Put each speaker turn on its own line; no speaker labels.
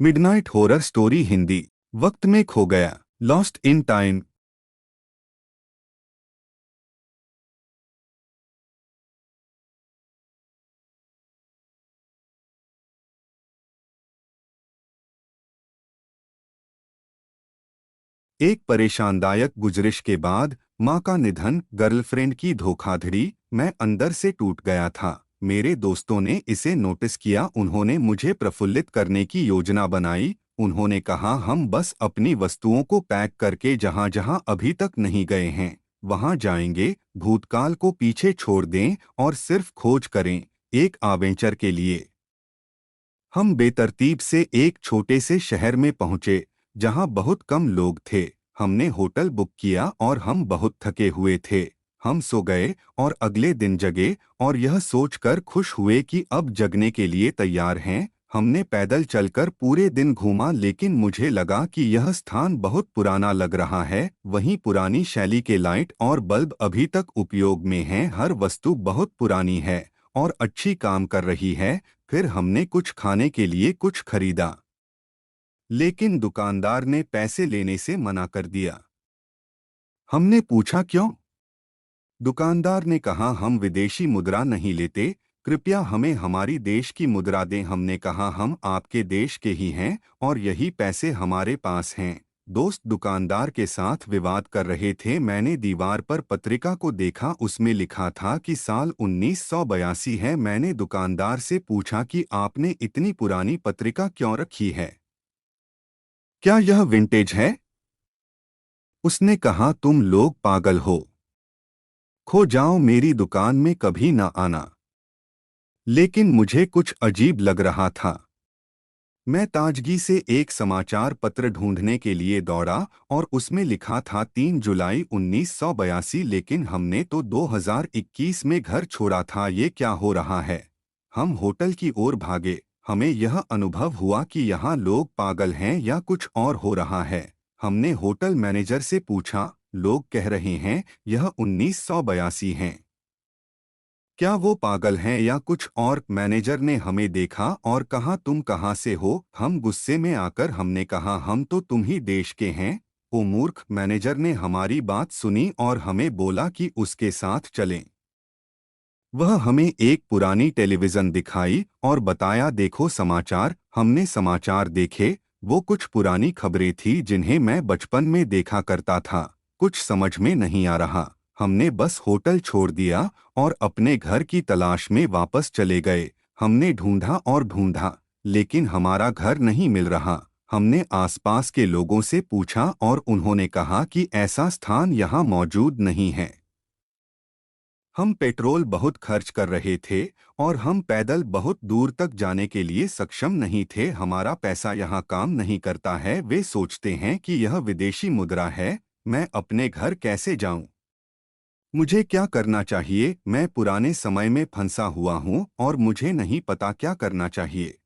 Midnight horror story Hindi. वक्त में खो गया, लॉस्ट इन टाइम। एक परेशानदायक गुजरिश के बाद माँ का निधन, गर्लफ्रेंड की धोखाधड़ी, मैं अंदर से टूट गया था। मेरे दोस्तों ने इसे नोटिस किया। उन्होंने मुझे प्रफुल्लित करने की योजना बनाई। उन्होंने कहा, हम बस अपनी वस्तुओं को पैक करके जहाँ जहाँ अभी तक नहीं गए हैं वहाँ जाएंगे। भूतकाल को पीछे छोड़ दें और सिर्फ खोज करें, एक एडवेंचर के लिए। हम बेतरतीब से एक छोटे से शहर में पहुंचे जहां बहुत कम लोग थे। हमने होटल बुक किया और हम बहुत थके हुए थे। हम सो गए और अगले दिन जगे और यह सोचकर खुश हुए कि अब जगने के लिए तैयार हैं। हमने पैदल चलकर पूरे दिन घूमा, लेकिन मुझे लगा कि यह स्थान बहुत पुराना लग रहा है। वहीं पुरानी शैली के लाइट और बल्ब अभी तक उपयोग में हैं। हर वस्तु बहुत पुरानी है और अच्छी काम कर रही है। फिर हमने कुछ खाने के लिए कुछ खरीदा, लेकिन दुकानदार ने पैसे लेने से मना कर दिया। हमने पूछा, क्यों? दुकानदार ने कहा, हम विदेशी मुद्रा नहीं लेते, कृपया हमें हमारी देश की मुद्रा दें। हमने कहा, हम आपके देश के ही हैं और यही पैसे हमारे पास हैं। दोस्त दुकानदार के साथ विवाद कर रहे थे। मैंने दीवार पर पत्रिका को देखा, उसमें लिखा था कि साल 1982 है। मैंने दुकानदार से पूछा कि आपने इतनी पुरानी पत्रिका क्यों रखी है? क्या यह विंटेज है? उसने कहा, तुम लोग पागल हो, खो जाओ, मेरी दुकान में कभी न आना। लेकिन मुझे कुछ अजीब लग रहा था। मैं ताजगी से एक समाचार पत्र ढूंढने के लिए दौड़ा और उसमें लिखा था 3 जुलाई 1982। लेकिन हमने तो 2021 में घर छोड़ा था। ये क्या हो रहा है? हम होटल की ओर भागे। हमें यह अनुभव हुआ कि यहाँ लोग पागल हैं या कुछ और हो रहा है। हमने होटल मैनेजर से पूछा, लोग कह रहे हैं यह 1982 है। क्या वो पागल हैं या कुछ और? मैनेजर ने हमें देखा और कहा, तुम कहाँ से हो? हम गुस्से में आकर हमने कहा, हम तो तुम ही देश के हैं। ओ मूर्ख! मैनेजर ने हमारी बात सुनी और हमें बोला कि उसके साथ चलें। वह हमें एक पुरानी टेलीविज़न दिखाई और बताया, देखो समाचार। हमने समाचार देखे। वो कुछ पुरानी खबरें थी जिन्हें मैं बचपन में देखा करता था। कुछ समझ में नहीं आ रहा। हमने बस होटल छोड़ दिया और अपने घर की तलाश में वापस चले गए। हमने ढूंढा और ढूंढा, लेकिन हमारा घर नहीं मिल रहा। हमने आसपास के लोगों से पूछा और उन्होंने कहा कि ऐसा स्थान यहाँ मौजूद नहीं है। हम पेट्रोल बहुत खर्च कर रहे थे और हम पैदल बहुत दूर तक जाने के लिए सक्षम नहीं थे। हमारा पैसा यहाँ काम नहीं करता है। वे सोचते हैं कि यह विदेशी मुद्रा है। मैं अपने घर कैसे जाऊं? मुझे क्या करना चाहिए? मैं पुराने समय में फंसा हुआ हूँ और मुझे नहीं पता क्या करना चाहिए।